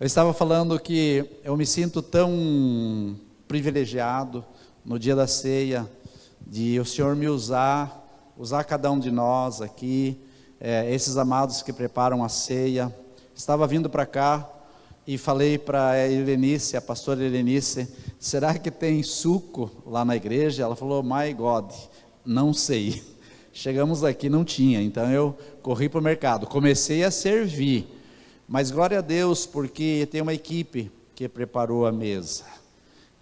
Eu estava falando que eu me sinto tão privilegiado no dia da ceia, de o Senhor me usar cada um de nós aqui, esses amados que preparam a ceia. Estava vindo para cá e falei para a Helenice, a pastora Helenice, será que tem suco lá na igreja? Ela falou, my God, não sei. Chegamos aqui, não tinha, então eu corri para o mercado, comecei a servir. Mas glória a Deus, porque tem uma equipe que preparou a mesa.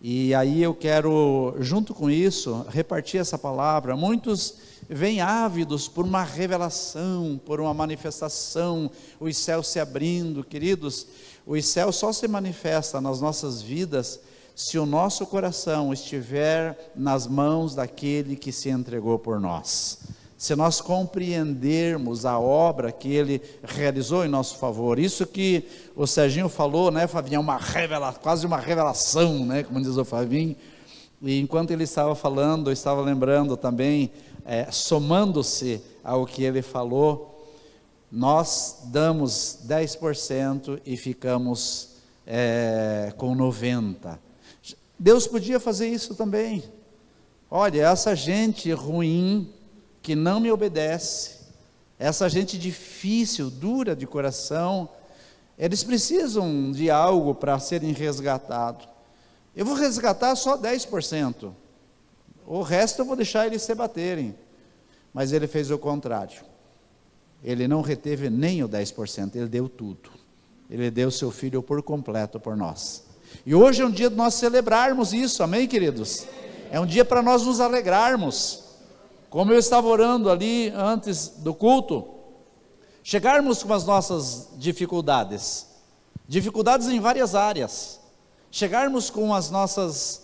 E aí eu quero, junto com isso, repartir essa palavra. Muitos vêm ávidos por uma revelação, por uma manifestação, os céus se abrindo. Queridos, os céus só se manifestam nas nossas vidas se o nosso coração estiver nas mãos daquele que se entregou por nós. Se nós compreendermos a obra que Ele realizou em nosso favor. Isso que o Serginho falou, né, Fabinho, quase uma revelação, né, como diz o Fabinho. E enquanto ele estava falando, eu estava lembrando também, somando-se ao que ele falou, nós damos 10% e ficamos com 90%. Deus podia fazer isso também. Olha, essa gente ruim, que não me obedece, essa gente difícil, dura de coração, eles precisam de algo para serem resgatados. Eu vou resgatar só 10%, o resto eu vou deixar eles se baterem. Mas ele fez o contrário, ele não reteve nem o 10%, ele deu tudo, ele deu seu filho por completo por nós. E hoje é um dia de nós celebrarmos isso, amém, queridos? É um dia para nós nos alegrarmos. Como eu estava orando ali antes do culto, chegarmos com as nossas dificuldades em várias áreas, chegarmos com as nossas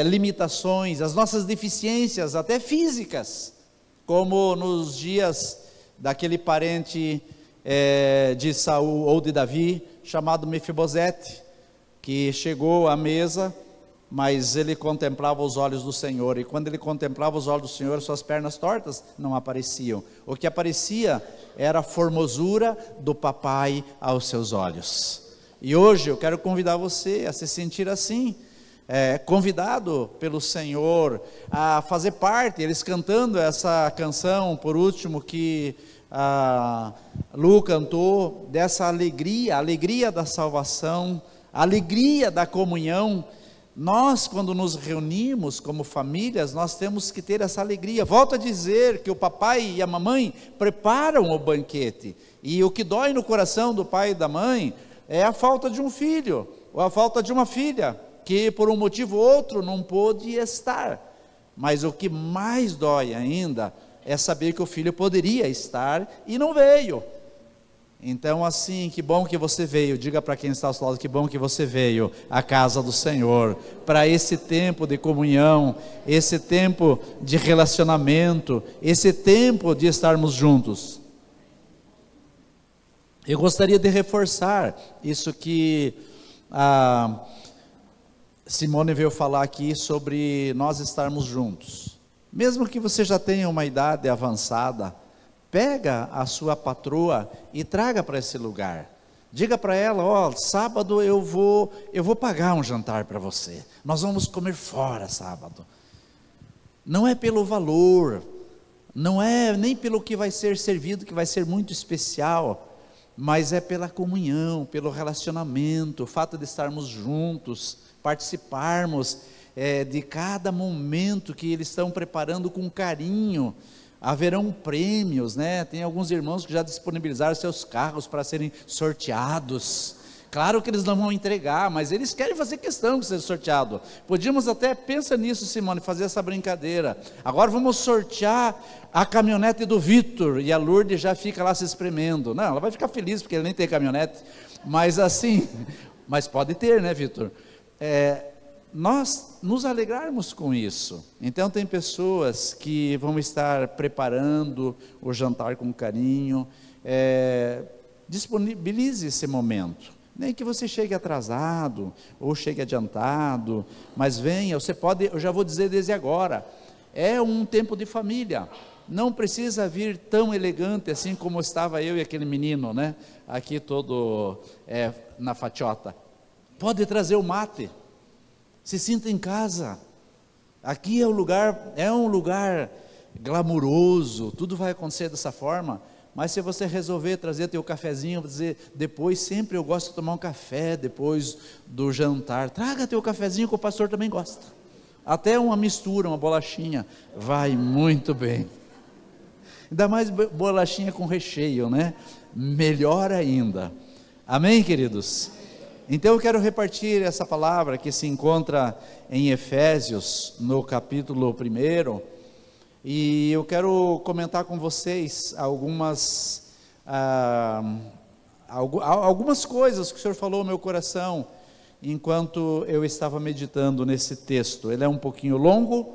limitações, as nossas deficiências, até físicas, como nos dias daquele parente de Saul ou de Davi, chamado Mefibosete, que chegou à mesa, mas ele contemplava os olhos do Senhor, e quando ele contemplava os olhos do Senhor, suas pernas tortas não apareciam, o que aparecia era a formosura do papai aos seus olhos. E hoje eu quero convidar você a se sentir assim, convidado pelo Senhor a fazer parte, eles cantando essa canção, por último, que Lu cantou, dessa alegria, a alegria da salvação, a alegria da comunhão. Nós, quando nos reunimos como famílias, nós temos que ter essa alegria. Volto a dizer que o papai e a mamãe preparam o banquete, e o que dói no coração do pai e da mãe é a falta de um filho, ou a falta de uma filha, que por um motivo ou outro não pôde estar. Mas o que mais dói ainda é saber que o filho poderia estar e não veio. Então assim, que bom que você veio, diga para quem está ao seu lado, que bom que você veio à casa do Senhor, para esse tempo de comunhão, esse tempo de relacionamento, esse tempo de estarmos juntos. Eu gostaria de reforçar isso que a Simone veio falar aqui sobre nós estarmos juntos. Mesmo que você já tenha uma idade avançada, pega a sua patroa e traga para esse lugar. Diga para ela, sábado eu vou pagar um jantar para você. Nós vamos comer fora sábado. Não é pelo valor, não é nem pelo que vai ser servido, que vai ser muito especial, mas é pela comunhão, pelo relacionamento, o fato de estarmos juntos, participarmos de cada momento que eles estão preparando com carinho. Haverão prêmios, né? Tem alguns irmãos que já disponibilizaram seus carros para serem sorteados. Claro que eles não vão entregar, mas eles querem fazer questão de ser sorteado. Podíamos até, pensa nisso, Simone, fazer essa brincadeira. Agora vamos sortear a caminhonete do Vitor, e a Lourdes já fica lá se espremendo. Não, ela vai ficar feliz porque ele nem tem caminhonete, mas assim, mas pode ter, né, Vitor? Nós nos alegrarmos com isso. Então tem pessoas que vão estar preparando o jantar com carinho. Disponibilize esse momento. Nem que você chegue atrasado, ou chegue adiantado, mas venha, você pode, eu já vou dizer desde agora, é um tempo de família, não precisa vir tão elegante assim como estava eu e aquele menino, né, aqui todo na fatiota, pode trazer o mate, se sinta em casa, aqui é um lugar glamuroso, tudo vai acontecer dessa forma. Mas se você resolver trazer teu cafezinho, dizer, depois sempre eu gosto de tomar um café, depois do jantar, traga teu cafezinho que o pastor também gosta, até uma mistura, uma bolachinha, vai muito bem, ainda mais bolachinha com recheio, né, melhor ainda, amém, queridos? Então eu quero repartir essa palavra que se encontra em Efésios, no capítulo 1, e eu quero comentar com vocês algumas coisas que o Senhor falou no meu coração, enquanto eu estava meditando nesse texto. Ele é um pouquinho longo,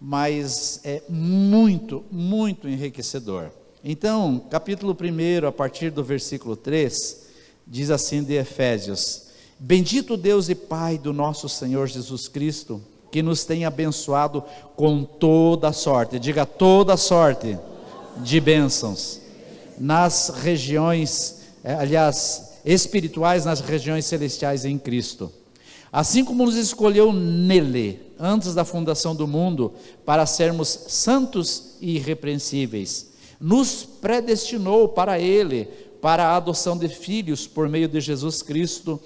mas é muito, muito enriquecedor. Então, capítulo 1, a partir do versículo 3, diz assim de Efésios: Bendito Deus e Pai do nosso Senhor Jesus Cristo, que nos tem abençoado com toda sorte, diga toda sorte de bênçãos, nas regiões, espirituais, nas regiões celestiais em Cristo, assim como nos escolheu nele, antes da fundação do mundo, para sermos santos e irrepreensíveis, nos predestinou para ele, para a adoção de filhos, por meio de Jesus Cristo,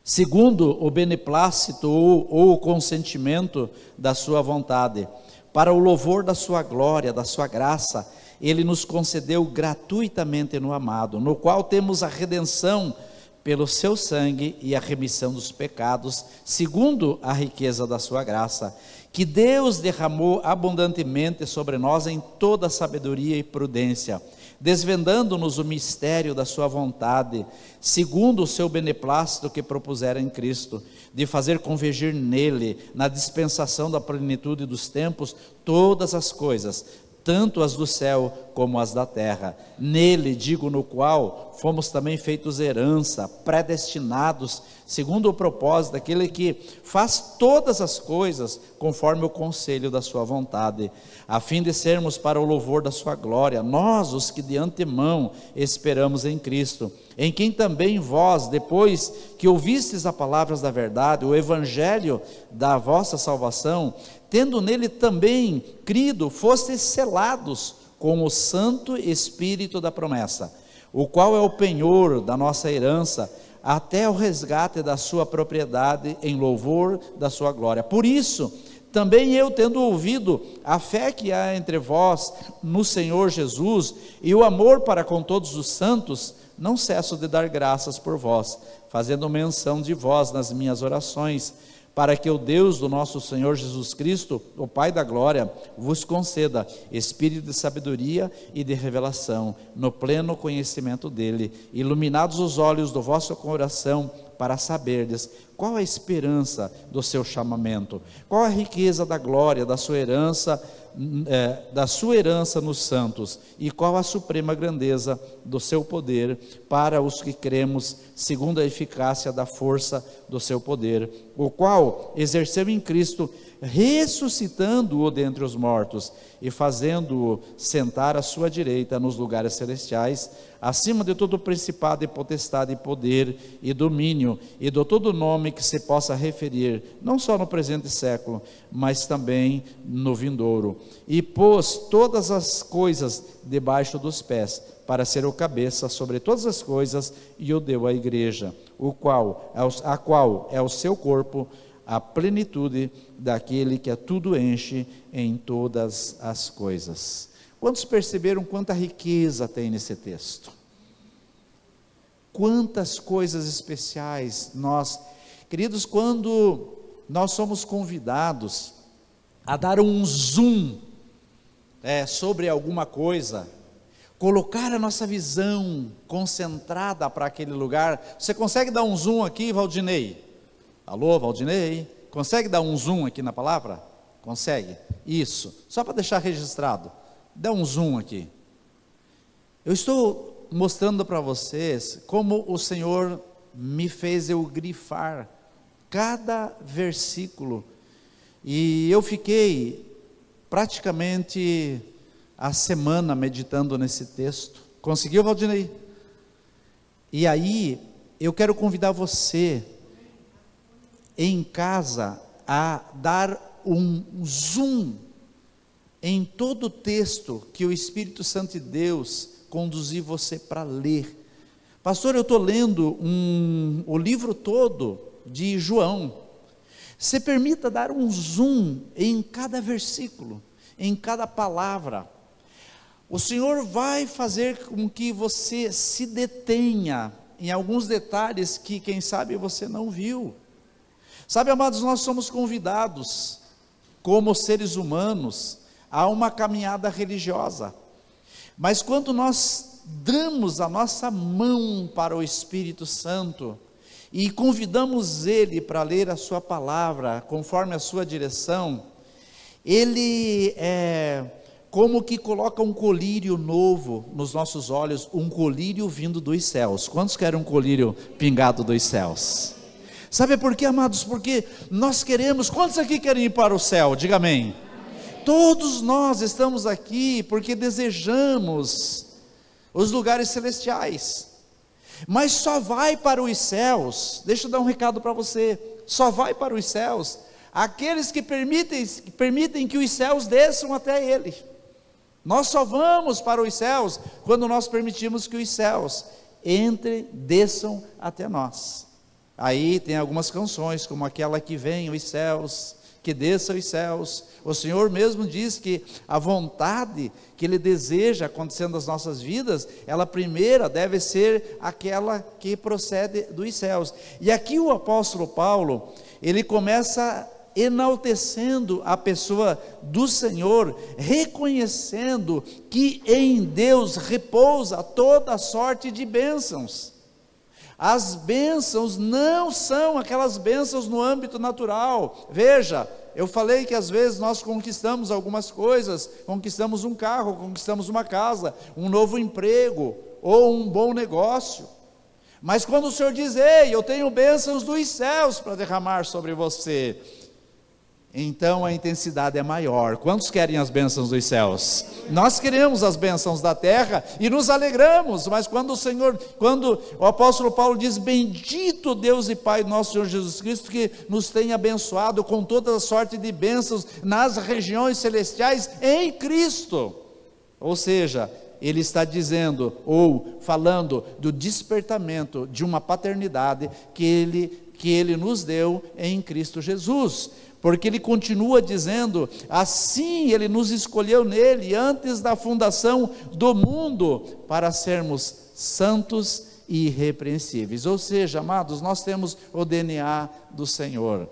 segundo o beneplácito ou o consentimento da sua vontade, para o louvor da sua glória, da sua graça, ele nos concedeu gratuitamente no amado, no qual temos a redenção pelo seu sangue e a remissão dos pecados, segundo a riqueza da sua graça, que Deus derramou abundantemente sobre nós em toda sabedoria e prudência, desvendando-nos o mistério da sua vontade, segundo o seu beneplácito que propusera em Cristo, de fazer convergir nele, na dispensação da plenitude dos tempos, todas as coisas, tanto as do céu como as da terra. Nele, digo, no qual fomos também feitos herança, predestinados, segundo o propósito daquele que faz todas as coisas conforme o conselho da sua vontade, a fim de sermos para o louvor da sua glória, nós os que de antemão esperamos em Cristo, em quem também vós, depois que ouvistes as palavras da verdade, o evangelho da vossa salvação, tendo nele também crido, fostes selados com o Santo Espírito da promessa, o qual é o penhor da nossa herança, até o resgate da sua propriedade, em louvor da sua glória. Por isso, também eu, tendo ouvido a fé que há entre vós no Senhor Jesus, e o amor para com todos os santos, não cesso de dar graças por vós, fazendo menção de vós nas minhas orações, para que o Deus do nosso Senhor Jesus Cristo, o Pai da glória, vos conceda espírito de sabedoria e de revelação, no pleno conhecimento dele, iluminados os olhos do vosso coração, para saberdes qual a esperança do seu chamamento, qual a riqueza da glória da sua herança nos santos, e qual a suprema grandeza do seu poder para os que cremos, segundo a eficácia da força do seu poder, o qual exerceu em Cristo, ressuscitando-o dentre os mortos e fazendo-o sentar à sua direita nos lugares celestiais, acima de todo principado e potestade e poder e domínio e de todo nome que se possa referir, não só no presente século, mas também no vindouro, e pôs todas as coisas debaixo dos pés, para ser o cabeça sobre todas as coisas, e o deu à igreja, a qual é o seu corpo, a plenitude daquele que a tudo enche em todas as coisas. Quantos perceberam quanta riqueza tem nesse texto? quantas coisas especiais nós, queridos, quando nós somos convidados a dar um zoom sobre alguma coisa, colocar a nossa visão concentrada para aquele lugar. Você consegue dar um zoom aqui, Valdinei? Alô, Valdinei? Consegue dar um zoom aqui na palavra? Consegue? Isso, só para deixar registrado, dá um zoom aqui. Eu estou mostrando para vocês como o Senhor me fez eu grifar cada versículo, e eu fiquei praticamente a semana meditando nesse texto. Conseguiu, Valdinei? E aí, eu quero convidar você, em casa, a dar um zoom em todo o texto que o Espírito Santo de Deus conduzir você para ler. Pastor, eu estou lendo o livro todo de João. Você permita dar um zoom em cada versículo, em cada palavra. O Senhor vai fazer com que você se detenha em alguns detalhes que, quem sabe, você não viu. Sabe, amados, nós somos convidados, como seres humanos, a uma caminhada religiosa. Mas quando nós damos a nossa mão para o Espírito Santo e convidamos Ele para ler a sua palavra, conforme a sua direção, Ele como que coloca um colírio novo nos nossos olhos, um colírio vindo dos céus. Quantos querem um colírio pingado dos céus? Sabe por quê, amados? Porque nós queremos. Quantos aqui querem ir para o céu? Diga amém. Todos nós estamos aqui porque desejamos os lugares celestiais, mas só vai para os céus, deixa eu dar um recado para você, só vai para os céus aqueles que permitem que os céus desçam até Ele. Nós só vamos para os céus quando nós permitimos que os céus desçam até nós. Aí tem algumas canções, como aquela que vem os céus, que desça os céus. O Senhor mesmo diz que a vontade que Ele deseja acontecendo nas nossas vidas, ela primeira deve ser aquela que procede dos céus. E aqui o apóstolo Paulo, ele começa enaltecendo a pessoa do Senhor, reconhecendo que em Deus repousa toda sorte de bênçãos. As bênçãos não são aquelas bênçãos no âmbito natural. Veja, eu falei que às vezes nós conquistamos algumas coisas, conquistamos um carro, conquistamos uma casa, um novo emprego, ou um bom negócio. Mas quando o Senhor diz: ei, eu tenho bênçãos dos céus para derramar sobre você, então a intensidade é maior. Quantos querem as bênçãos dos céus? Nós queremos as bênçãos da terra e nos alegramos, mas quando o apóstolo Paulo diz: bendito Deus e Pai do nosso Senhor Jesus Cristo, que nos tem abençoado com toda a sorte de bênçãos nas regiões celestiais em Cristo. Ou seja, ele está dizendo, ou falando do despertamento de uma paternidade que ele nos deu em Cristo Jesus. Porque ele continua dizendo: assim Ele nos escolheu nele, antes da fundação do mundo, para sermos santos e irrepreensíveis. Ou seja, amados, nós temos o DNA do Senhor.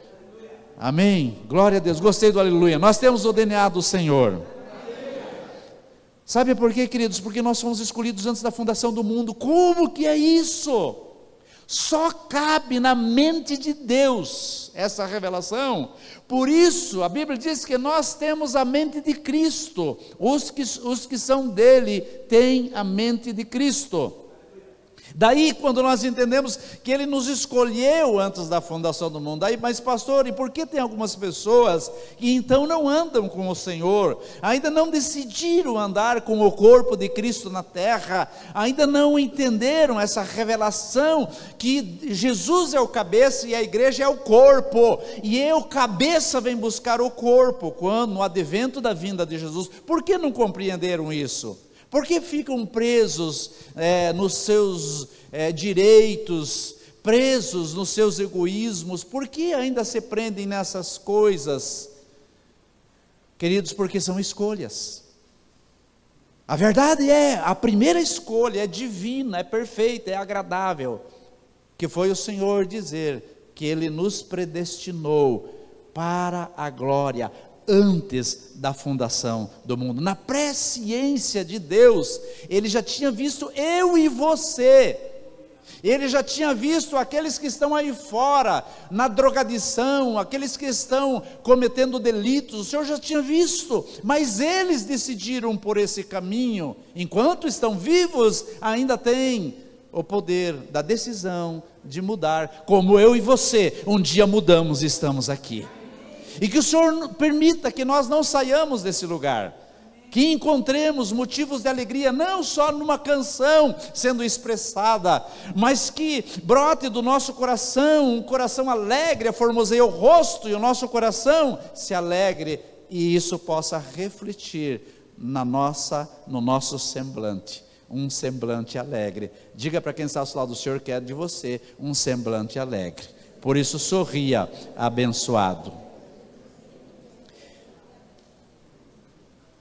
Amém? Glória a Deus, gostei do aleluia. Nós temos o DNA do Senhor. Sabe por quê, queridos? Porque nós fomos escolhidos antes da fundação do mundo. Como que é isso? Só cabe na mente de Deus essa revelação. Por isso a Bíblia diz que nós temos a mente de Cristo. Os que são dele têm a mente de Cristo. Daí, quando nós entendemos que Ele nos escolheu antes da fundação do mundo, aí, mas pastor, e por que tem algumas pessoas que então não andam com o Senhor, ainda não decidiram andar com o corpo de Cristo na terra, ainda não entenderam essa revelação que Jesus é o cabeça e a igreja é o corpo, e eu, cabeça, vem buscar o corpo, quando no advento da vinda de Jesus? Por que não compreenderam isso? Por que ficam presos nos seus direitos, presos nos seus egoísmos? Por que ainda se prendem nessas coisas? Queridos, porque são escolhas. A verdade é, a primeira escolha é divina, é perfeita, é agradável, que foi o Senhor dizer que Ele nos predestinou para a glória antes da fundação do mundo. Na presciência de Deus, Ele já tinha visto eu e você. Ele já tinha visto aqueles que estão aí fora, na drogadição, aqueles que estão cometendo delitos, o Senhor já tinha visto, mas eles decidiram por esse caminho. Enquanto estão vivos, ainda têm o poder da decisão de mudar, como eu e você, um dia mudamos e estamos aqui. E que o Senhor permita que nós não saiamos desse lugar, que encontremos motivos de alegria, não só numa canção sendo expressada, mas que brote do nosso coração, um coração alegre, formoseie o rosto, e o nosso coração se alegre, e isso possa refletir no nosso semblante, um semblante alegre. Diga para quem está ao seu lado: o Senhor quer de você um semblante alegre, por isso sorria, abençoado.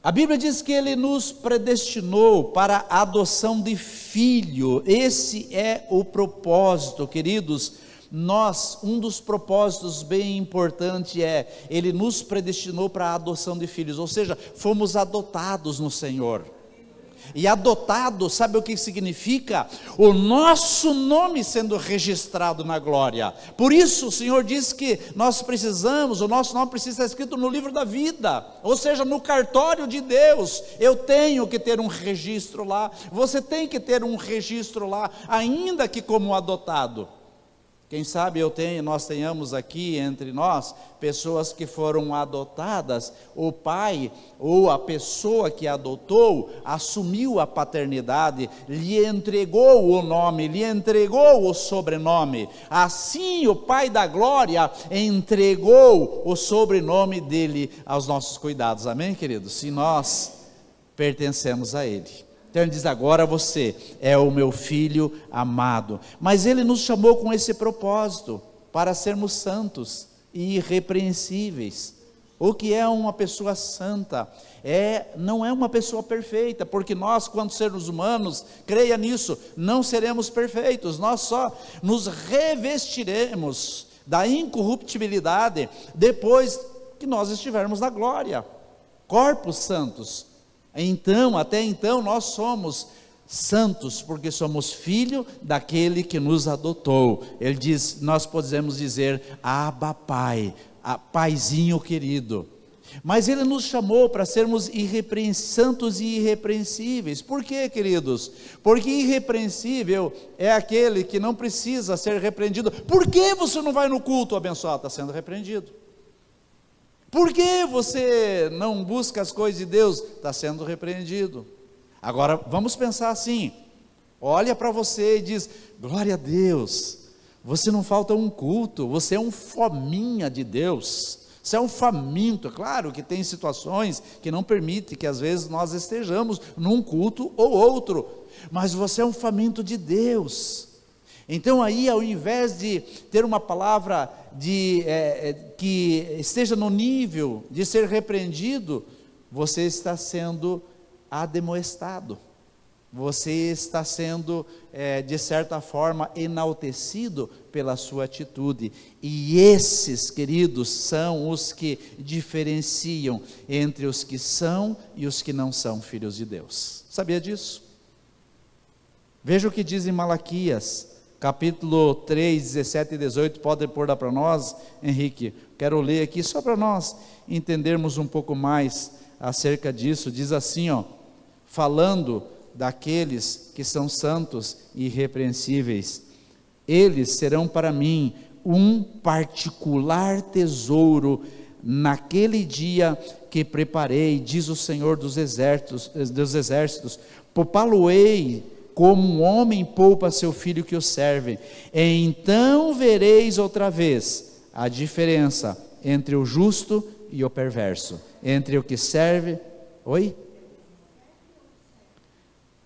A Bíblia diz que Ele nos predestinou para a adoção de filho. Esse é o propósito, queridos. Um dos propósitos bem importante é, Ele nos predestinou para a adoção de filhos, ou seja, fomos adotados no Senhor. E adotado, sabe o que significa? O nosso nome sendo registrado na glória. Por isso o Senhor diz que nós precisamos, o nosso nome precisa estar escrito no livro da vida, ou seja, no cartório de Deus. Eu tenho que ter um registro lá, você tem que ter um registro lá, ainda que como adotado. Quem sabe nós tenhamos aqui entre nós pessoas que foram adotadas, o pai ou a pessoa que adotou assumiu a paternidade, lhe entregou o nome, lhe entregou o sobrenome. Assim o Pai da glória entregou o sobrenome dele aos nossos cuidados. Amém, queridos? Se nós pertencemos a Ele. Então Ele diz: agora você é o meu filho amado. Mas Ele nos chamou com esse propósito, para sermos santos e irrepreensíveis. O que é uma pessoa santa? Não é uma pessoa perfeita, porque nós, quando seres humanos, creia nisso, não seremos perfeitos. Nós só nos revestiremos da incorruptibilidade depois que nós estivermos na glória. Corpos santos. Até então nós somos santos, porque somos filho daquele que nos adotou. Ele diz, nós podemos dizer: Abba Pai, Paizinho querido. Mas Ele nos chamou para sermos santos e irrepreensíveis. Por quê, queridos? Porque irrepreensível é aquele que não precisa ser repreendido. Por que você não vai no culto abençoado? Está sendo repreendido. Por que você não busca as coisas de Deus? Está sendo repreendido. Agora vamos pensar assim: olha para você e diz: glória a Deus, você não falta um culto, você é um fominha de Deus, você é um faminto. Claro que tem situações que não permitem que às vezes nós estejamos num culto ou outro, mas você é um faminto de Deus. Então aí, ao invés de ter uma palavra que esteja no nível de ser repreendido, você está sendo ademoestado, você está sendo de certa forma enaltecido pela sua atitude. E esses, queridos, são os que diferenciam entre os que são e os que não são filhos de Deus. Sabia disso? Veja o que diz em Malaquias capítulo 3, 17 e 18, pode pôr lá para nós, Henrique? Quero ler aqui só para nós entendermos um pouco mais acerca disso. Diz assim, falando daqueles que são santos e irrepreensíveis: eles serão para mim um particular tesouro naquele dia que preparei, diz o Senhor dos exércitos, poupá-lo-ei como um homem poupa seu filho que o serve. Então vereis outra vez a diferença entre o justo e o perverso, entre o que serve.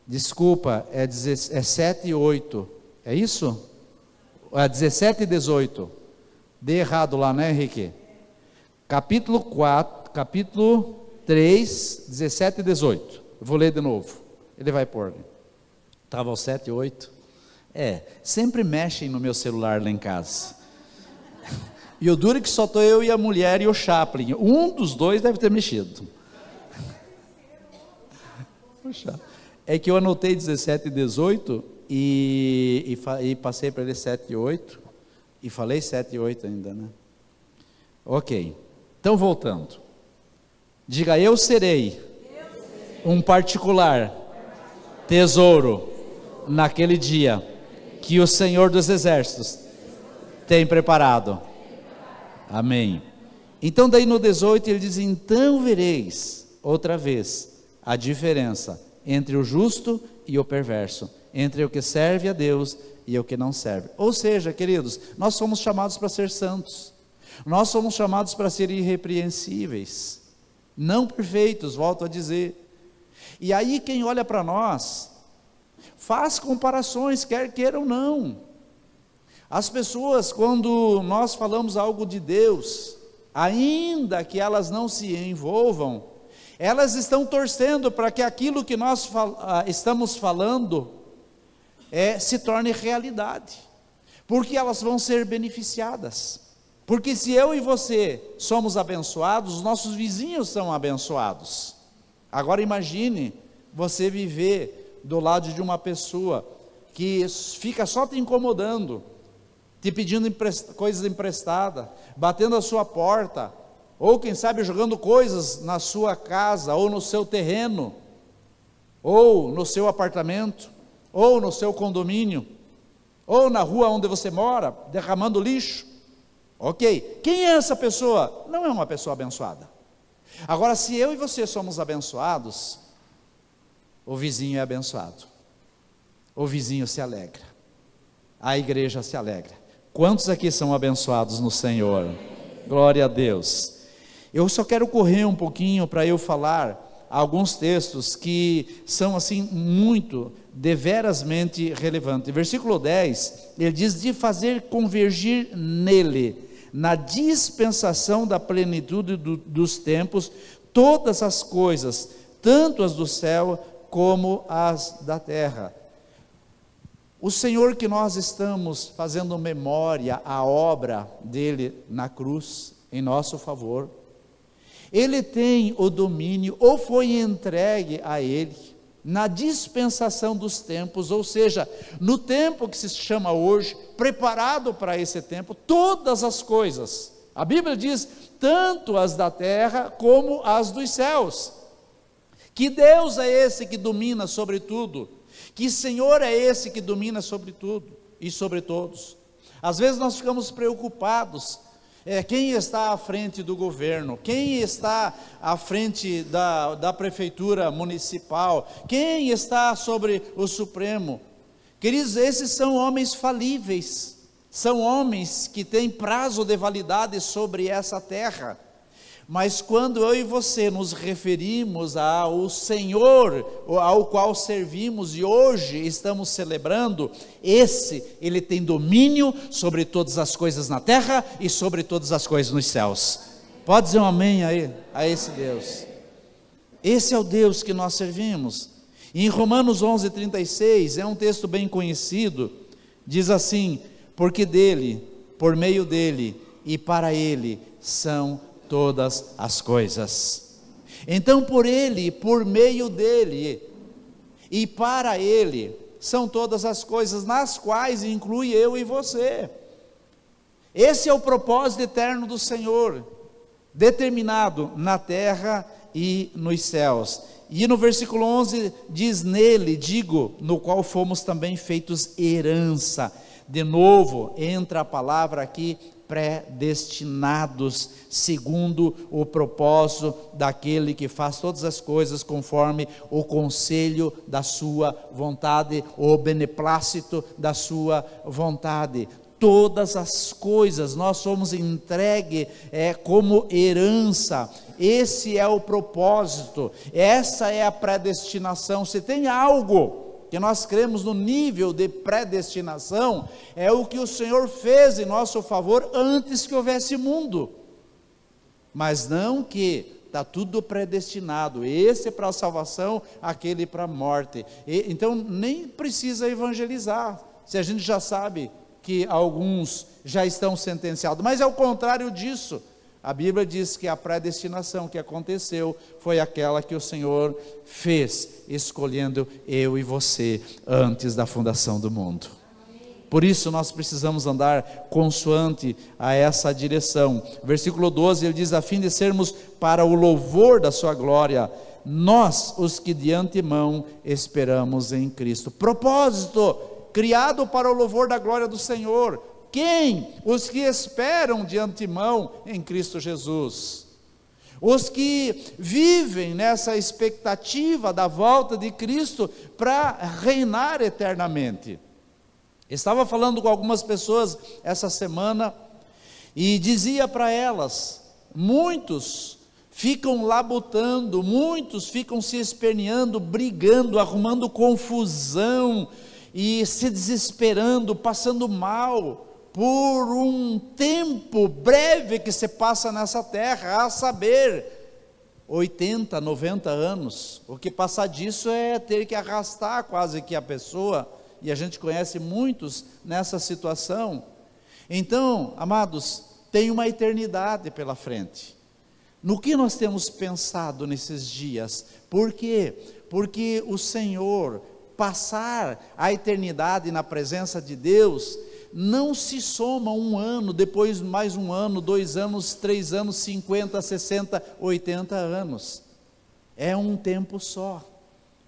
Desculpa, é 7 e 8, é isso? É 17 e 18, dei errado lá, né, Henrique? Capítulo 3, 17 e 18, Eu vou ler de novo. Ele vai pôr. Estava ao 7 e 8. Sempre mexem no meu celular lá em casa. E o duro é que só estou eu e a mulher e o Chaplin. Um dos dois deve ter mexido. É que eu anotei 17 e 18 e passei para ele 7 e 8. E falei 7 e 8 ainda, né? Ok. Então voltando. Diga, eu serei um particular tesouro naquele dia que o Senhor dos Exércitos tem preparado. Amém. Então daí no 18 ele diz, então vereis outra vez a diferença entre o justo e o perverso, entre o que serve a Deus e o que não serve. Ou seja, queridos, nós somos chamados para ser santos, nós somos chamados para ser irrepreensíveis, não perfeitos, volto a dizer. E aí quem olha para nós, faz comparações, quer queira ou não. As pessoas, quando nós falamos algo de Deus, ainda que elas não se envolvam, elas estão torcendo para que aquilo que nós estamos falando se torne realidade, porque elas vão ser beneficiadas. Porque se eu e você somos abençoados, os nossos vizinhos são abençoados. Agora imagine você viver do lado de uma pessoa que fica só te incomodando, te pedindo coisas emprestadas, batendo a sua porta, ou quem sabe jogando coisas na sua casa, ou no seu terreno, ou no seu apartamento, ou no seu condomínio, ou na rua onde você mora, derramando lixo. Ok, quem é essa pessoa? Não é uma pessoa abençoada. Agora, se eu e você somos abençoados, o vizinho é abençoado, o vizinho se alegra, a igreja se alegra. Quantos aqui são abençoados no Senhor? Glória a Deus. Eu só quero correr um pouquinho para eu falar alguns textos que são assim muito, deverasmente relevantes. Versículo 10, ele diz, de fazer convergir nele, na dispensação da plenitude dos tempos, todas as coisas, tanto as do céu como as da terra. O Senhor que nós estamos fazendo memória, a obra dele na cruz, em nosso favor, ele tem o domínio, ou foi entregue a ele, na dispensação dos tempos, ou seja, no tempo que se chama hoje, preparado para esse tempo, todas as coisas, a Bíblia diz, tanto as da terra como as dos céus. Que Deus é esse que domina sobre tudo? Que Senhor é esse que domina sobre tudo e sobre todos? Às vezes nós ficamos preocupados, quem está à frente do governo, quem está à frente da prefeitura municipal, quem está sobre o Supremo. Queridos, esses são homens falíveis, são homens que têm prazo de validade sobre essa terra. Mas quando eu e você nos referimos ao Senhor, ao qual servimos e hoje estamos celebrando, ele tem domínio sobre todas as coisas na terra e sobre todas as coisas nos céus. Pode dizer um amém aí, a esse Deus? Esse é o Deus que nós servimos. E em Romanos 11:36, é um texto bem conhecido, diz assim, porque dele, por meio dele e para ele são todas as coisas. Então por ele, por meio dele e para ele são todas as coisas, nas quais inclui eu e você. Esse é o propósito eterno do Senhor, determinado na terra e nos céus. E no versículo 11 diz, nele, digo, no qual fomos também feitos herança. De novo entra a palavra aqui, predestinados, segundo o propósito daquele que faz todas as coisas conforme o conselho da sua vontade, o beneplácito da sua vontade. Todas as coisas nós somos entregue como herança. Esse é o propósito, essa é a predestinação. Se tem algo que nós cremos no nível de predestinação, é o que o Senhor fez em nosso favor antes que houvesse mundo, mas não que está tudo predestinado, esse é para a salvação, aquele para a morte. Então nem precisa evangelizar, se a gente já sabe que alguns já estão sentenciados, mas é o contrário disso. A Bíblia diz que a predestinação que aconteceu foi aquela que o Senhor fez, escolhendo eu e você antes da fundação do mundo. Por isso nós precisamos andar consoante a essa direção. Versículo 12, ele diz: a fim de sermos para o louvor da sua glória, nós os que de antemão esperamos em Cristo. Propósito, criado para o louvor da glória do Senhor. Quem? Os que esperam de antemão em Cristo Jesus. Os que vivem nessa expectativa da volta de Cristo para reinar eternamente. Estava falando com algumas pessoas essa semana e dizia para elas: muitos ficam labutando, muitos ficam se esperneando, brigando, arrumando confusão e se desesperando, passando mal por um tempo breve que se passa nessa terra, a saber, 80, 90 anos. O que passar disso é ter que arrastar quase que a pessoa, e a gente conhece muitos nessa situação. Então, amados, tem uma eternidade pela frente. No que nós temos pensado nesses dias? Por quê? Porque o Senhor, passar a eternidade na presença de Deus, não se soma um ano, depois mais um ano, 2 anos, 3 anos, 50, 60, 80 anos. É um tempo só.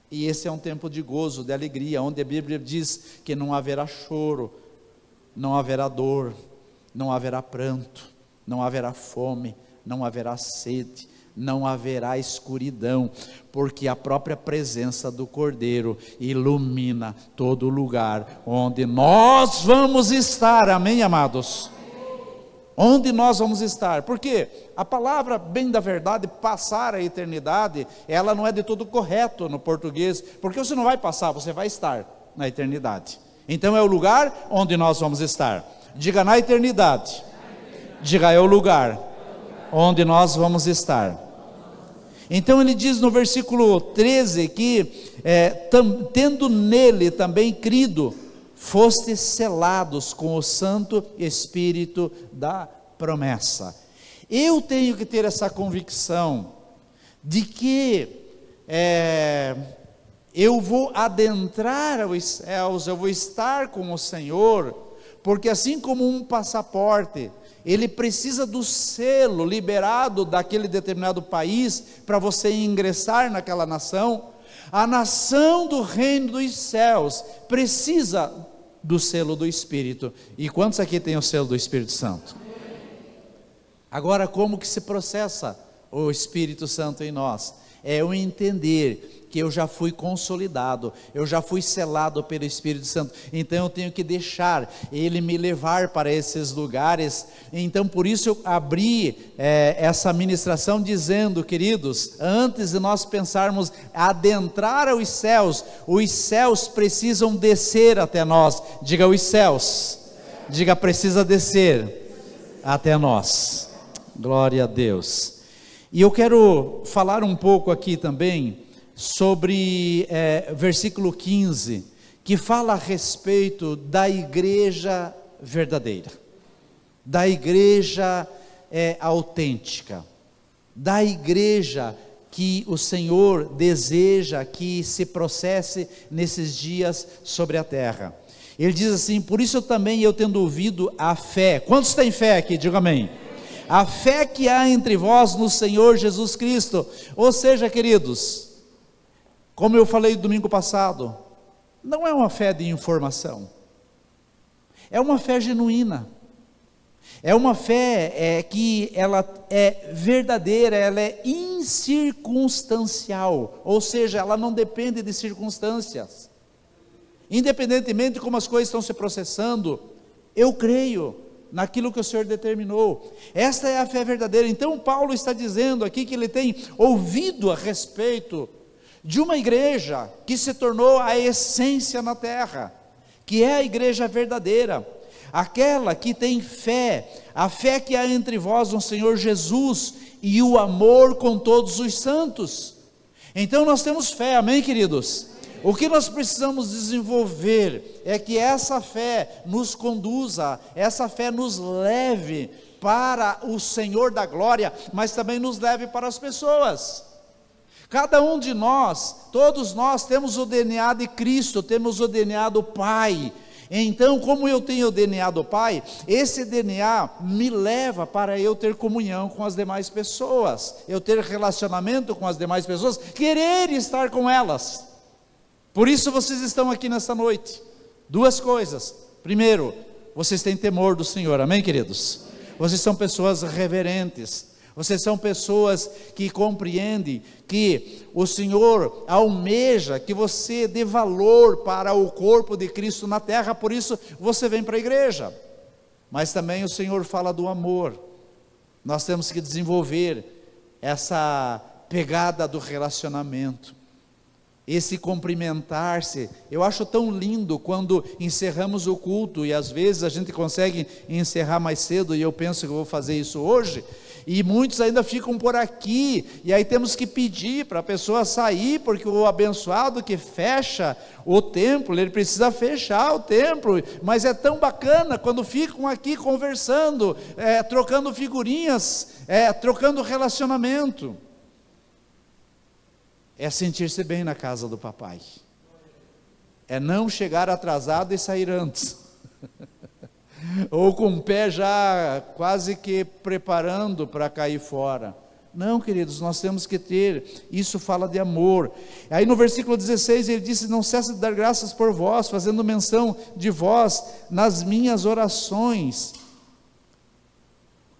E esse é um tempo de gozo, de alegria, onde a Bíblia diz que não haverá choro, não haverá dor, não haverá pranto, não haverá fome, não haverá sede, não haverá escuridão, porque a própria presença do Cordeiro ilumina todo lugar onde nós vamos estar. Amém, amados? Onde nós vamos estar? Porque a palavra, bem da verdade, passar a eternidade, ela não é de todo correto no português, porque você não vai passar, você vai estar na eternidade. Então é o lugar onde nós vamos estar. Diga: na eternidade. Diga: é o lugar onde nós vamos estar. Então ele diz no versículo 13 que tendo nele também crido, fostes selados com o Santo Espírito da promessa. Eu tenho que ter essa convicção de que eu vou adentrar os céus, eu vou estar com o Senhor, porque assim como um passaporte, ele precisa do selo liberado daquele determinado país para você ingressar naquela nação. A nação do reino dos céus precisa do selo do Espírito. E quantos aqui tem o selo do Espírito Santo? Agora, como que se processa o Espírito Santo em nós? É o entender que eu já fui consolidado, eu já fui selado pelo Espírito Santo, então eu tenho que deixar Ele me levar para esses lugares. Então por isso eu abri essa ministração dizendo, queridos, antes de nós pensarmos adentrar os céus precisam descer até nós. Diga: os céus. Diga: precisa descer até nós. Glória a Deus. E eu quero falar um pouco aqui também sobre versículo 15, que fala a respeito da igreja verdadeira, da igreja autêntica, da igreja que o Senhor deseja que se processe nesses dias sobre a terra. Ele diz assim: por isso eu tendo ouvido a fé. Quantos têm fé aqui? Diga amém. A fé que há entre vós no Senhor Jesus Cristo. Ou seja, queridos, como eu falei domingo passado, não é uma fé de informação, é uma fé genuína, é uma fé que ela é verdadeira, ela é incircunstancial, ou seja, ela não depende de circunstâncias, independentemente de como as coisas estão se processando, eu creio naquilo que o Senhor determinou. Esta é a fé verdadeira. Então Paulo está dizendo aqui que ele tem ouvido a respeito de uma igreja que se tornou a essência na terra, que é a igreja verdadeira, aquela que tem fé, a fé que há entre vós no Senhor Jesus e o amor com todos os santos. Então nós temos fé, amém, queridos? O que nós precisamos desenvolver é que essa fé nos conduza, essa fé nos leve para o Senhor da glória, mas também nos leve para as pessoas. Cada um de nós, todos nós temos o DNA de Cristo, temos o DNA do Pai. Então, como eu tenho o DNA do Pai, esse DNA me leva para eu ter comunhão com as demais pessoas, eu ter relacionamento com as demais pessoas, querer estar com elas. Por isso vocês estão aqui nesta noite. Duas coisas: primeiro, vocês têm temor do Senhor, amém, queridos? Vocês são pessoas reverentes, vocês são pessoas que compreendem que o Senhor almeja que você dê valor para o corpo de Cristo na terra, por isso você vem para a igreja. Mas também o Senhor fala do amor. Nós temos que desenvolver essa pegada do relacionamento, esse cumprimentar-se. Eu acho tão lindo quando encerramos o culto, e às vezes a gente consegue encerrar mais cedo, e eu penso que eu vou fazer isso hoje, e muitos ainda ficam por aqui, e aí temos que pedir para a pessoa sair, porque o abençoado que fecha o templo, ele precisa fechar o templo, mas é tão bacana quando ficam aqui conversando, trocando figurinhas, trocando relacionamento. É sentir-se bem na casa do papai, é não chegar atrasado e sair antes, ou com o pé já quase que preparando para cair fora. Não, queridos, nós temos que ter, isso fala de amor. Aí no versículo 16 ele disse: não cesse de dar graças por vós, fazendo menção de vós nas minhas orações,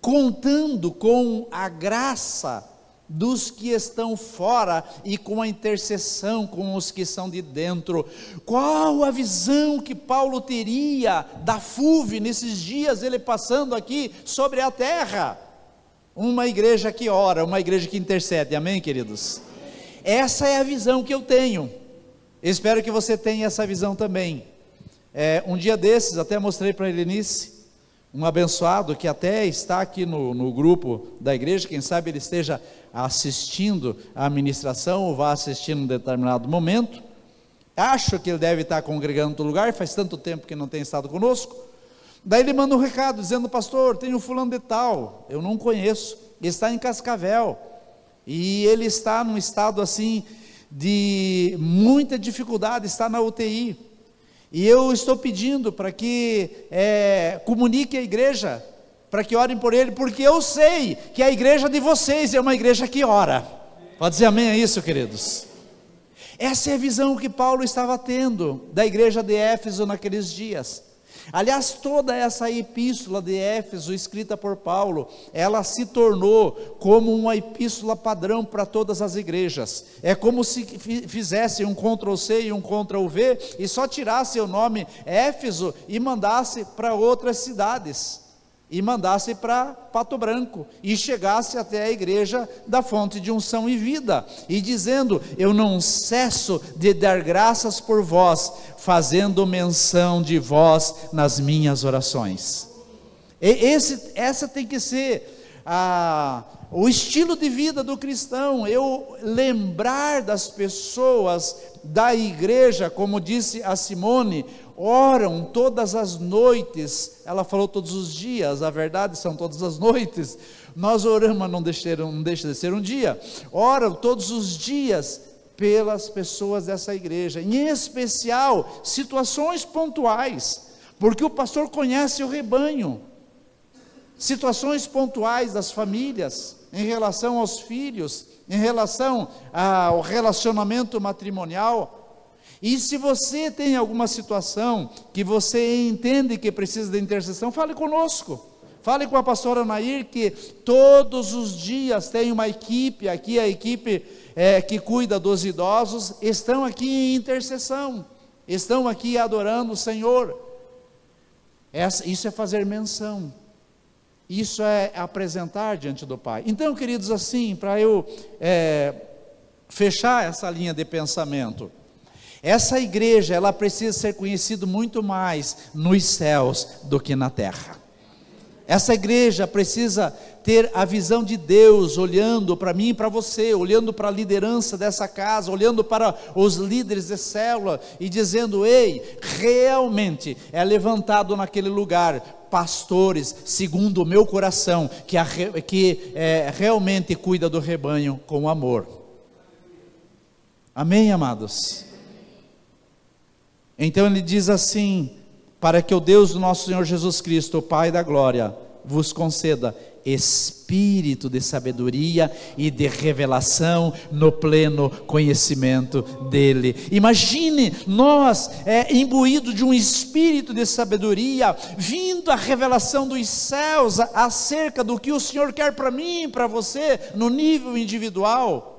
contando com a graça dos que estão fora e com a intercessão com os que são de dentro. Qual a visão que Paulo teria da FUVE nesses dias, ele passando aqui sobre a terra? Uma igreja que ora, uma igreja que intercede, amém, queridos? Essa é a visão que eu tenho. Espero que você tenha essa visão também. Um dia desses, até mostrei para a Helenice, um abençoado que até está aqui no grupo da igreja, quem sabe ele esteja assistindo a ministração, ou vá assistir em um determinado momento. Acho que ele deve estar congregando em outro lugar, faz tanto tempo que não tem estado conosco. Daí ele manda um recado dizendo: pastor, tem um fulano de tal, eu não conheço, ele está em Cascavel, e ele está num estado assim, de muita dificuldade, está na UTI, e eu estou pedindo para que comunique a igreja, para que orem por ele, porque eu sei que a igreja de vocês é uma igreja que ora. Pode dizer amém a isso, queridos? Essa é a visão que Paulo estava tendo da igreja de Éfeso naqueles dias. Aliás, toda essa epístola de Éfeso, escrita por Paulo, ela se tornou como uma epístola padrão para todas as igrejas. É como se fizesse um Ctrl+C e um Ctrl+V, e só tirasse o nome Éfeso e mandasse para outras cidades, e mandasse para Pato Branco, e chegasse até a igreja da fonte de unção e vida, e dizendo: eu não cesso de dar graças por vós, fazendo menção de vós nas minhas orações. Essa tem que ser o estilo de vida do cristão, eu lembrar das pessoas da igreja, como disse a Simone, oram todas as noites. Ela falou todos os dias, a verdade são todas as noites. Nós oramos, mas não deixa de ser um dia. Oram todos os dias pelas pessoas dessa igreja, em especial situações pontuais, porque o pastor conhece o rebanho. Situações pontuais das famílias, em relação aos filhos, em relação ao relacionamento matrimonial. E se você tem alguma situação que você entende que precisa de intercessão, fale conosco, fale com a pastora Nair, que todos os dias tem uma equipe, aqui a equipe que cuida dos idosos, estão aqui em intercessão, estão aqui adorando o Senhor. Isso é fazer menção, isso é apresentar diante do Pai. Então, queridos, assim, para eu fechar essa linha de pensamento, essa igreja, ela precisa ser conhecida muito mais nos céus do que na terra. Essa igreja precisa ter a visão de Deus, olhando para mim e para você, olhando para a liderança dessa casa, olhando para os líderes de célula e dizendo: ei, realmente é levantado naquele lugar pastores segundo o meu coração, que realmente cuida do rebanho com amor. Amém, amados? Então ele diz assim: para que o Deus do nosso Senhor Jesus Cristo, o Pai da glória, vos conceda espírito de sabedoria e de revelação no pleno conhecimento dele. Imagine nós imbuídos de um espírito de sabedoria, vindo a revelação dos céus acerca do que o Senhor quer para mim e para você no nível individual.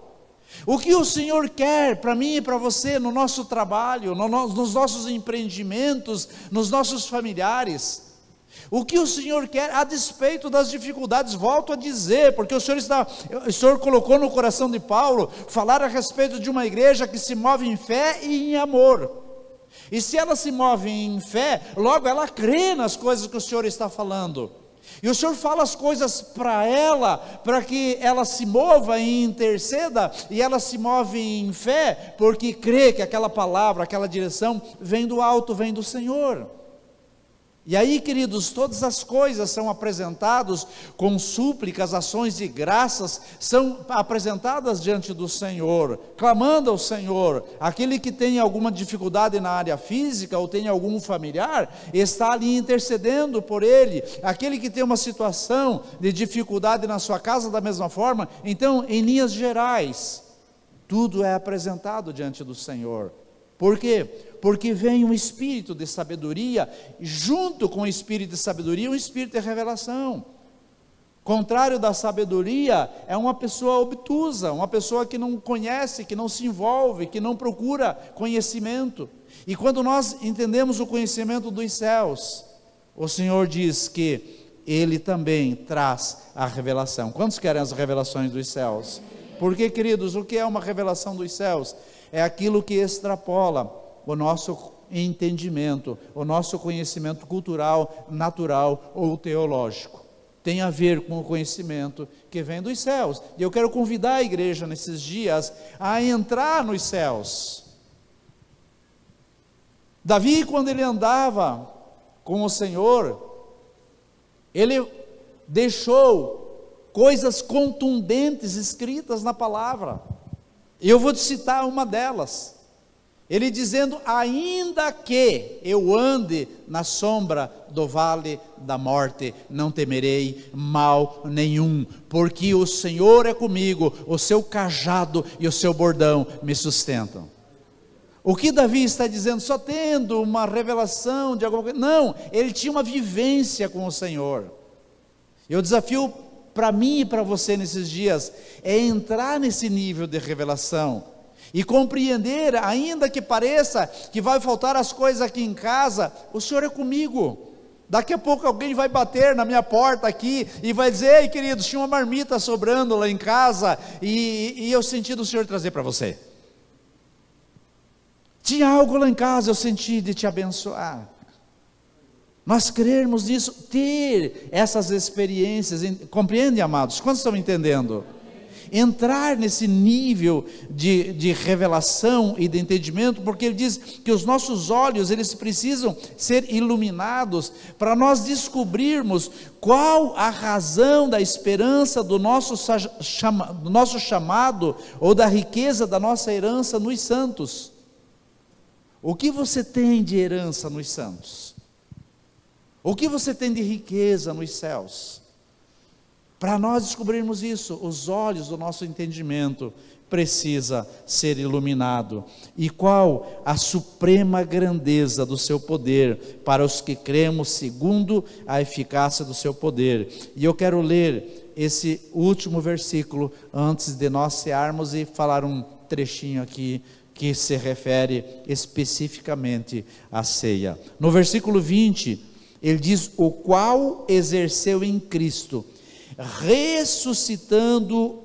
O que o Senhor quer para mim e para você no nosso trabalho, nos nossos empreendimentos, nos nossos familiares. O que o Senhor quer a despeito das dificuldades, volto a dizer, porque o Senhor colocou no coração de Paulo falar a respeito de uma igreja que se move em fé e em amor. E se ela se move em fé, logo ela crê nas coisas que o Senhor está falando. E o Senhor fala as coisas para ela, para que ela se mova e interceda, e ela se move em fé, porque crê que aquela palavra, aquela direção, vem do alto, vem do Senhor. E aí, queridos, todas as coisas são apresentadas com súplicas, ações de graças, são apresentadas diante do Senhor, clamando ao Senhor. Aquele que tem alguma dificuldade na área física, ou tem algum familiar, está ali intercedendo por ele. Aquele que tem uma situação de dificuldade na sua casa, da mesma forma. Então, em linhas gerais, tudo é apresentado diante do Senhor. Por quê? Porque vem um espírito de sabedoria, junto com o espírito de sabedoria, um espírito de revelação. Contrário da sabedoria, é uma pessoa obtusa, uma pessoa que não conhece, que não se envolve, que não procura conhecimento. E quando nós entendemos o conhecimento dos céus, o Senhor diz que Ele também traz a revelação. Quantos querem as revelações dos céus? Porque, queridos, o que é uma revelação dos céus? É aquilo que extrapola o nosso entendimento, o nosso conhecimento cultural, natural ou teológico. Tem a ver com o conhecimento que vem dos céus. E eu quero convidar a igreja nesses dias a entrar nos céus. Davi, quando ele andava com o Senhor, ele deixou coisas contundentes escritas na palavra. E eu vou te citar uma delas. Ele dizendo: ainda que eu ande na sombra do vale da morte, não temerei mal nenhum, porque o Senhor é comigo, o seu cajado e o seu bordão me sustentam. O que Davi está dizendo? Só tendo uma revelação de alguma coisa? Não, ele tinha uma vivência com o Senhor. Eu desafio para mim e para você nesses dias, é entrar nesse nível de revelação, e compreender, ainda que pareça que vai faltar as coisas aqui em casa, o Senhor é comigo. Daqui a pouco alguém vai bater na minha porta aqui, e vai dizer: ei, queridos, tinha uma marmita sobrando lá em casa, e eu senti do Senhor trazer para você. Tinha algo lá em casa, eu senti de te abençoar. Nós crermos nisso, ter essas experiências, compreende, amados? Quantos estão entendendo? Entrar nesse nível de revelação e de entendimento, porque ele diz que os nossos olhos, eles precisam ser iluminados, para nós descobrirmos qual a razão da esperança do nosso chamado, ou da riqueza da nossa herança nos santos. O que você tem de herança nos santos? O que você tem de riqueza nos céus? Para nós descobrirmos isso, os olhos do nosso entendimento precisa ser iluminado. E qual a suprema grandeza do seu poder para os que cremos segundo a eficácia do seu poder. E eu quero ler esse último versículo antes de nós cearmos e falar um trechinho aqui que se refere especificamente à ceia. No versículo 20, ele diz: o qual exerceu em Cristo, ressuscitando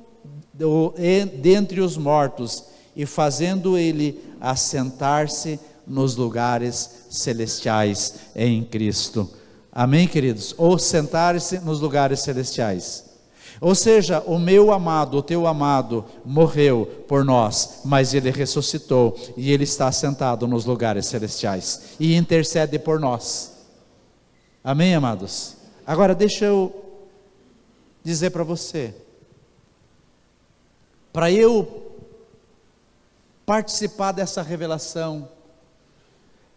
dentre os mortos e fazendo ele assentar-se nos lugares celestiais em Cristo. Amém, queridos? Ou sentar-se nos lugares celestiais. Ou seja, o meu amado, o teu amado morreu por nós, mas ele ressuscitou e ele está sentado nos lugares celestiais e intercede por nós. Amém, amados? Agora deixa eu dizer para você, para eu participar dessa revelação,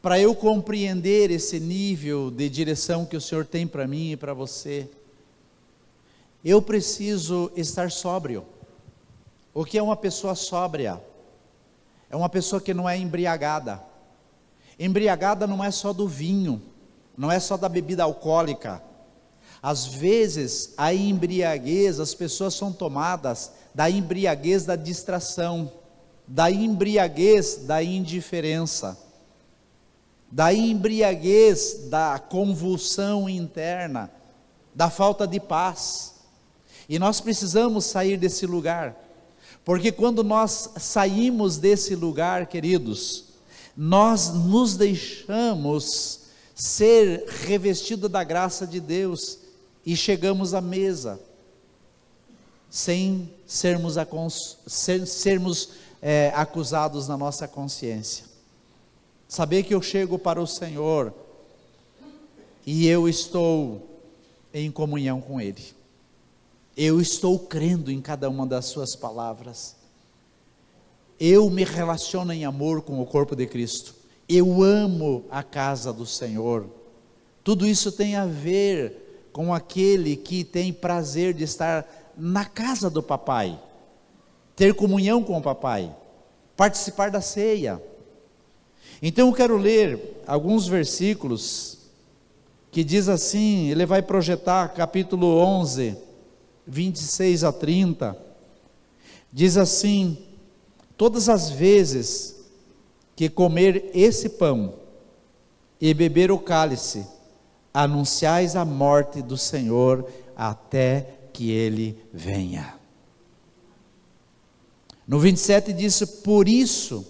para eu compreender esse nível de direção que o Senhor tem para mim e para você, eu preciso estar sóbrio. O que é uma pessoa sóbria? É uma pessoa que não é embriagada. Embriagada não é só do vinho, não é só da bebida alcoólica. Às vezes, a embriaguez, as pessoas são tomadas da embriaguez da distração, da embriaguez da indiferença, da embriaguez da convulsão interna, da falta de paz. E nós precisamos sair desse lugar, porque quando nós saímos desse lugar, queridos, nós nos deixamos ser revestidos da graça de Deus e chegamos à mesa sem sermos acusados na nossa consciência. Saber que eu chego para o Senhor e eu estou em comunhão com Ele. Eu estou crendo em cada uma das suas palavras. Eu me relaciono em amor com o corpo de Cristo. Eu amo a casa do Senhor. Tudo isso tem a ver com aquele que tem prazer de estar na casa do papai, ter comunhão com o papai, participar da ceia. Então eu quero ler alguns versículos que diz assim, ele vai projetar capítulo 11, 26 a 30, diz assim: todas as vezes que comer esse pão e beber o cálice, anunciais a morte do Senhor até que Ele venha. No 27 diz: por isso,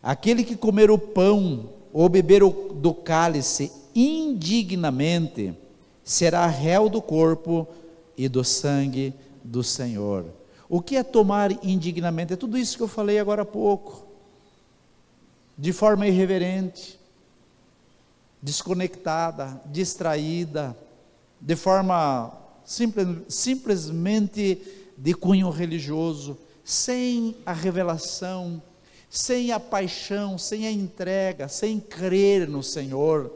aquele que comer o pão ou beber do cálice indignamente, será réu do corpo e do sangue do Senhor. O que é tomar indignamente? É tudo isso que eu falei agora há pouco, de forma irreverente, desconectada, distraída, de forma simplesmente de cunho religioso, sem a revelação, sem a paixão, sem a entrega, sem crer no Senhor.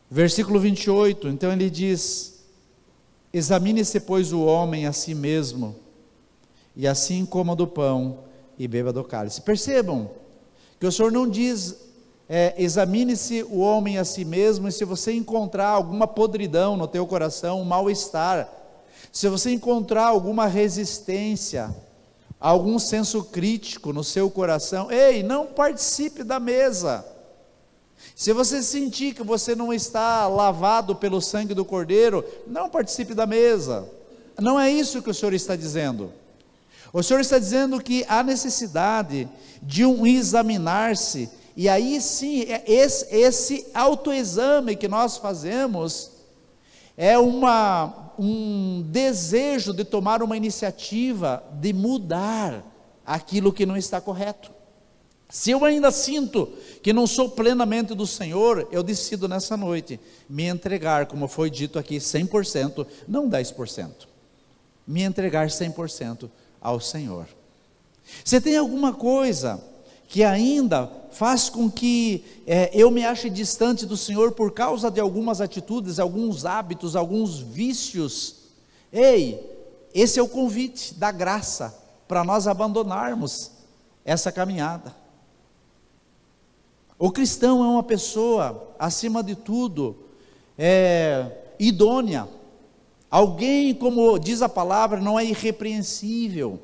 Versículo 28, então ele diz: examine-se, pois, o homem a si mesmo, e assim coma do pão e beba do cálice. Percebam que o Senhor não diz, examine-se o homem a si mesmo, e se você encontrar alguma podridão no teu coração, um mal-estar, se você encontrar alguma resistência, algum senso crítico no seu coração, ei, não participe da mesa. Se você sentir que você não está lavado pelo sangue do Cordeiro, não participe da mesa. Não é isso que o Senhor está dizendo. O Senhor está dizendo que há necessidade de um examinar-se, e aí sim, esse autoexame que nós fazemos, é um desejo de tomar uma iniciativa, de mudar aquilo que não está correto. Se eu ainda sinto que não sou plenamente do Senhor, eu decido nessa noite me entregar, como foi dito aqui, 100%, não 10%, me entregar 100% ao Senhor. Você tem alguma coisa que ainda faz com que eu me ache distante do Senhor por causa de algumas atitudes, alguns hábitos, alguns vícios? Ei, esse é o convite da graça para nós abandonarmos essa caminhada. O cristão é uma pessoa, acima de tudo, idônea. Alguém, como diz a palavra, não é irrepreensível.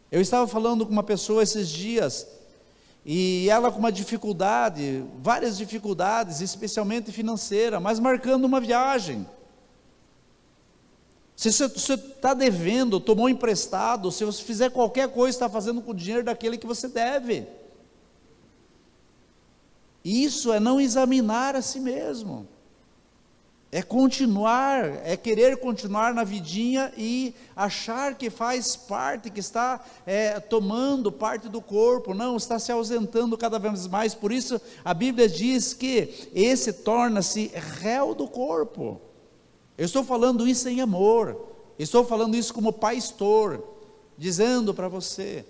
Eu estava falando com uma pessoa esses dias, e ela com uma dificuldade, várias dificuldades, especialmente financeira, mas marcando uma viagem. Se você está devendo, tomou emprestado, se você fizer qualquer coisa, está fazendo com o dinheiro daquele que você deve. Isso é não examinar a si mesmo. É continuar, é querer continuar na vidinha e achar que faz parte, que está tomando parte do corpo. Não, está se ausentando cada vez mais. Por isso a Bíblia diz que esse torna-se réu do corpo. Eu estou falando isso em amor, estou falando isso como pastor, dizendo para você,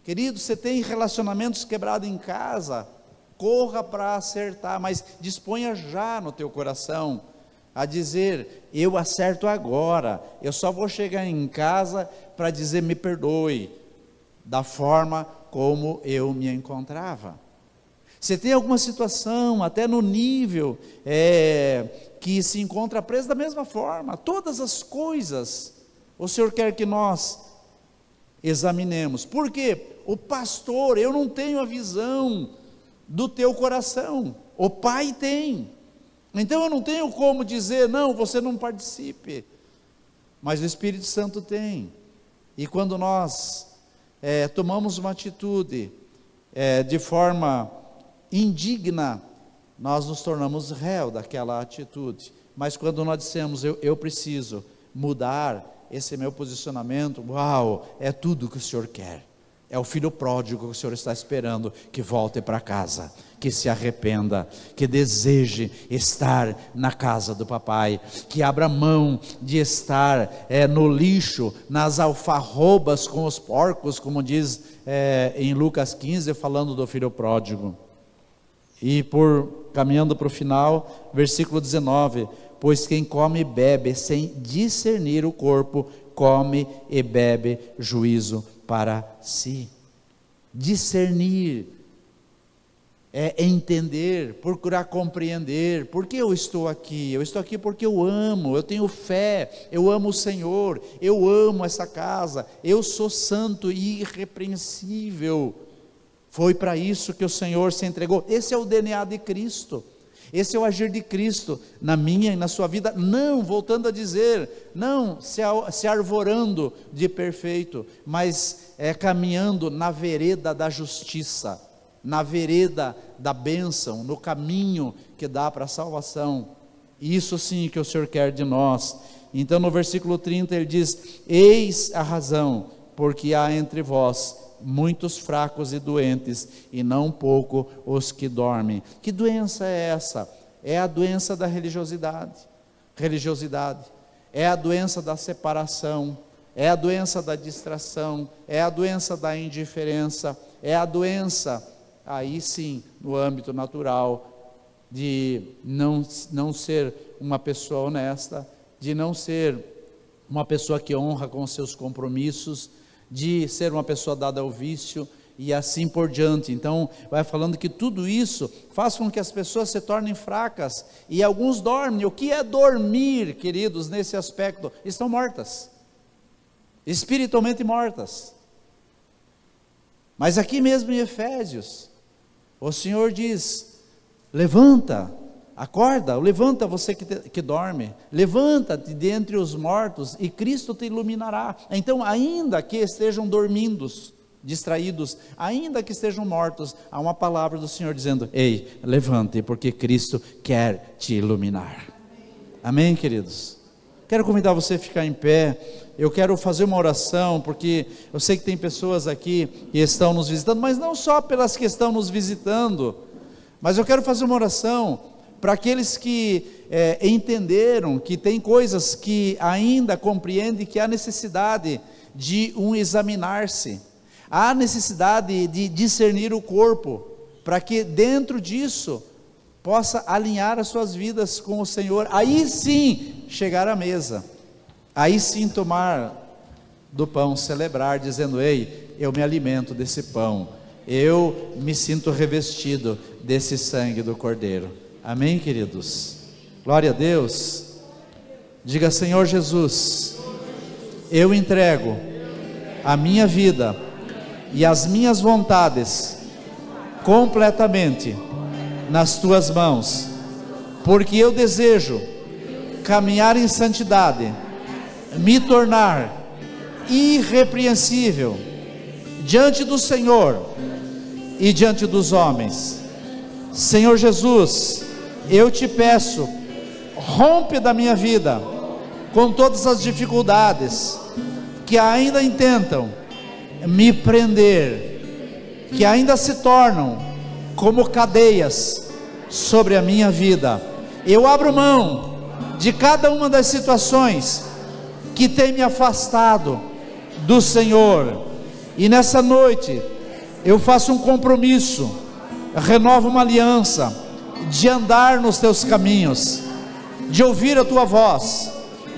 querido, você tem relacionamentos quebrados em casa, corra para acertar, mas disponha já no teu coração a dizer, eu acerto agora, eu só vou chegar em casa para dizer me perdoe, da forma como eu me encontrava. Você tem alguma situação, até no nível que se encontra preso da mesma forma, todas as coisas, o Senhor quer que nós examinemos. Por quê? O pastor, eu não tenho a visão do teu coração, o Pai tem. Então eu não tenho como dizer, não, você não participe, mas o Espírito Santo tem. E quando nós tomamos uma atitude de forma indigna, nós nos tornamos réu daquela atitude. Mas quando nós dissemos, eu preciso mudar esse meu posicionamento, uau, é tudo que o Senhor quer. É o filho pródigo que o Senhor está esperando que volte para casa, que se arrependa, que deseje estar na casa do papai, que abra mão de estar no lixo, nas alfarrobas com os porcos, como diz em Lucas 15, falando do filho pródigo. E caminhando para o final, versículo 19, pois quem come e bebe sem discernir o corpo, come e bebe juízo para si. Discernir é entender, procurar compreender. Por que eu estou aqui? Eu estou aqui porque eu amo, eu tenho fé, eu amo o Senhor, eu amo essa casa, eu sou santo e irrepreensível. Foi para isso que o Senhor se entregou. Esse é o DNA de Cristo. Esse é o agir de Cristo na minha e na sua vida. Não, voltando a dizer, não se arvorando de perfeito, mas caminhando na vereda da justiça, na vereda da bênção, no caminho que dá para a salvação. Isso sim que o Senhor quer de nós. Então no versículo 30 ele diz, eis a razão, porque há entre vós muitos fracos e doentes, e não pouco os que dormem. Que doença é essa? É a doença da religiosidade, é a doença da separação, é a doença da distração, é a doença da indiferença, é a doença, aí sim, no âmbito natural, de não ser uma pessoa honesta, de não ser uma pessoa que honra com os seus compromissos, de ser uma pessoa dada ao vício e assim por diante. Então vai falando que tudo isso faz com que as pessoas se tornem fracas, e alguns dormem. O que é dormir, queridos, nesse aspecto? Estão mortas, espiritualmente mortas. Mas aqui mesmo em Efésios, o Senhor diz, levanta, acorda, levanta você que dorme, levanta-te dentre os mortos e Cristo te iluminará. Então ainda que estejam dormindo, distraídos, ainda que estejam mortos, há uma palavra do Senhor dizendo, ei, levante, porque Cristo quer te iluminar. Amém, queridos? Quero convidar você a ficar em pé. Eu quero fazer uma oração, porque eu sei que tem pessoas aqui que estão nos visitando, mas não só pelas que estão nos visitando, mas eu quero fazer uma oração para aqueles que entenderam que tem coisas que ainda compreendem que há necessidade de examinar-se, há necessidade de discernir o corpo, para que dentro disso possa alinhar as suas vidas com o Senhor, aí sim chegar à mesa, aí sim tomar do pão, celebrar, dizendo, ei, eu me alimento desse pão, eu me sinto revestido desse sangue do Cordeiro. Amém, queridos? Glória a Deus. Diga, Senhor Jesus, eu entrego a minha vida e as minhas vontades completamente nas tuas mãos, porque eu desejo caminhar em santidade, me tornar irrepreensível diante do Senhor e diante dos homens. Senhor Jesus, eu te peço, rompe da minha vida com todas as dificuldades que ainda intentam me prender, que ainda se tornam como cadeias sobre a minha vida. Eu abro mão de cada uma das situações que tem me afastado do Senhor, e nessa noite eu faço um compromisso, renovo uma aliança de andar nos teus caminhos, de ouvir a tua voz,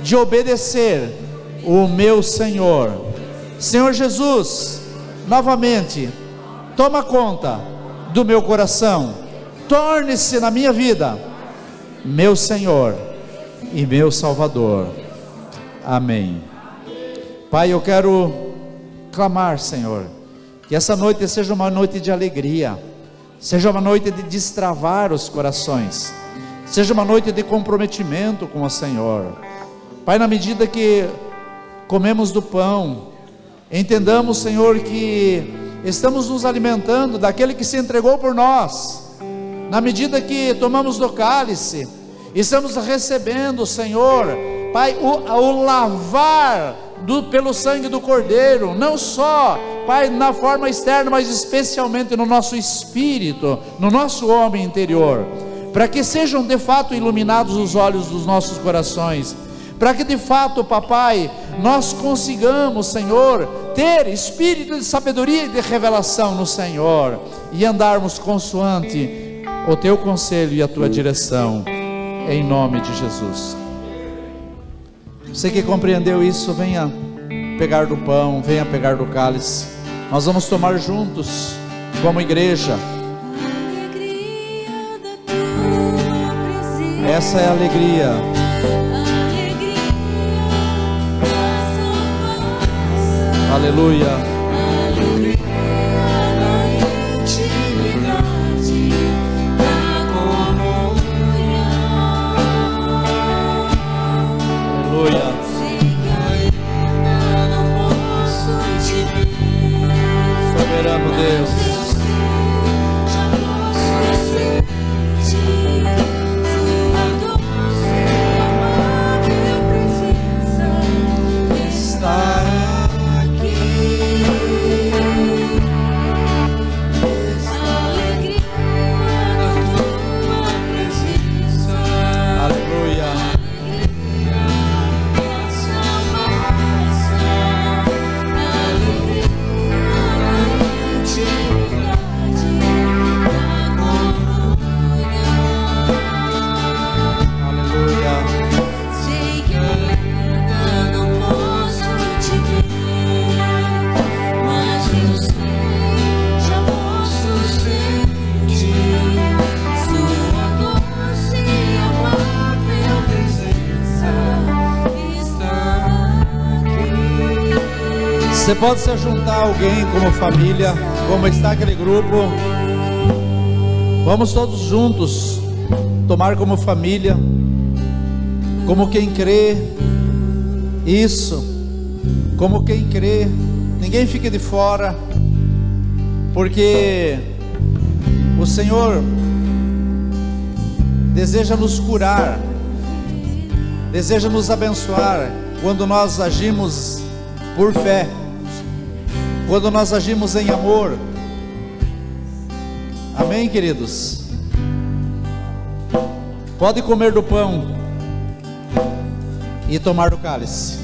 de obedecer o meu Senhor. Senhor Jesus, novamente toma conta do meu coração, torne-se na minha vida meu Senhor e meu Salvador. Amém. Pai, eu quero clamar, Senhor, que essa noite seja uma noite de alegria, seja uma noite de destravar os corações, seja uma noite de comprometimento com o Senhor. Pai, na medida que comemos do pão, entendamos, Senhor, que estamos nos alimentando daquele que se entregou por nós. Na medida que tomamos do cálice, estamos recebendo, Senhor, Pai, o lavar pelo sangue do Cordeiro, não só, Pai, na forma externa, mas especialmente no nosso espírito, no nosso homem interior, para que sejam de fato iluminados os olhos dos nossos corações, para que de fato, papai, nós consigamos, Senhor, ter espírito de sabedoria e de revelação no Senhor, e andarmos consoante o teu conselho e a tua direção, em nome de Jesus. Você que compreendeu isso, venha pegar do pão, venha pegar do cálice. Nós vamos tomar juntos, como igreja. Essa é a alegria. Aleluia. Soberano Deus, você pode se juntar a alguém como família, como está aquele grupo. Vamos todos juntos tomar como família, como quem crê. Isso, como quem crê. Ninguém fique de fora, porque o Senhor deseja nos curar, deseja nos abençoar quando nós agimos por fé, quando nós agimos em amor. Amém, queridos? Pode comer do pão e tomar do cálice.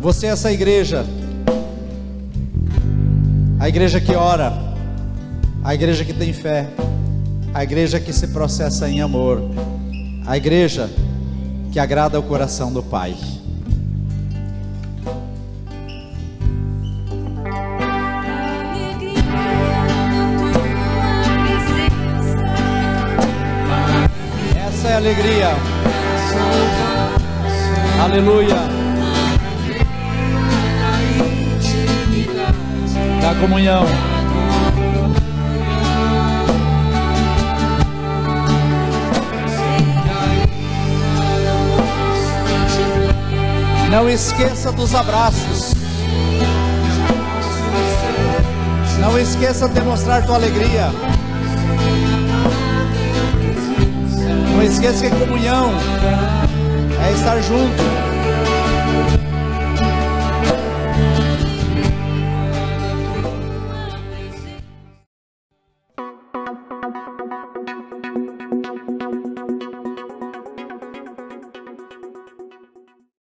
Você é essa igreja, a igreja que ora, a igreja que tem fé, a igreja que se processa em amor, a igreja que agrada o coração do Pai. Essa é a alegria. Aleluia. Da comunhão. Não esqueça dos abraços. Não esqueça de mostrar tua alegria. Não esqueça que comunhão é estar junto.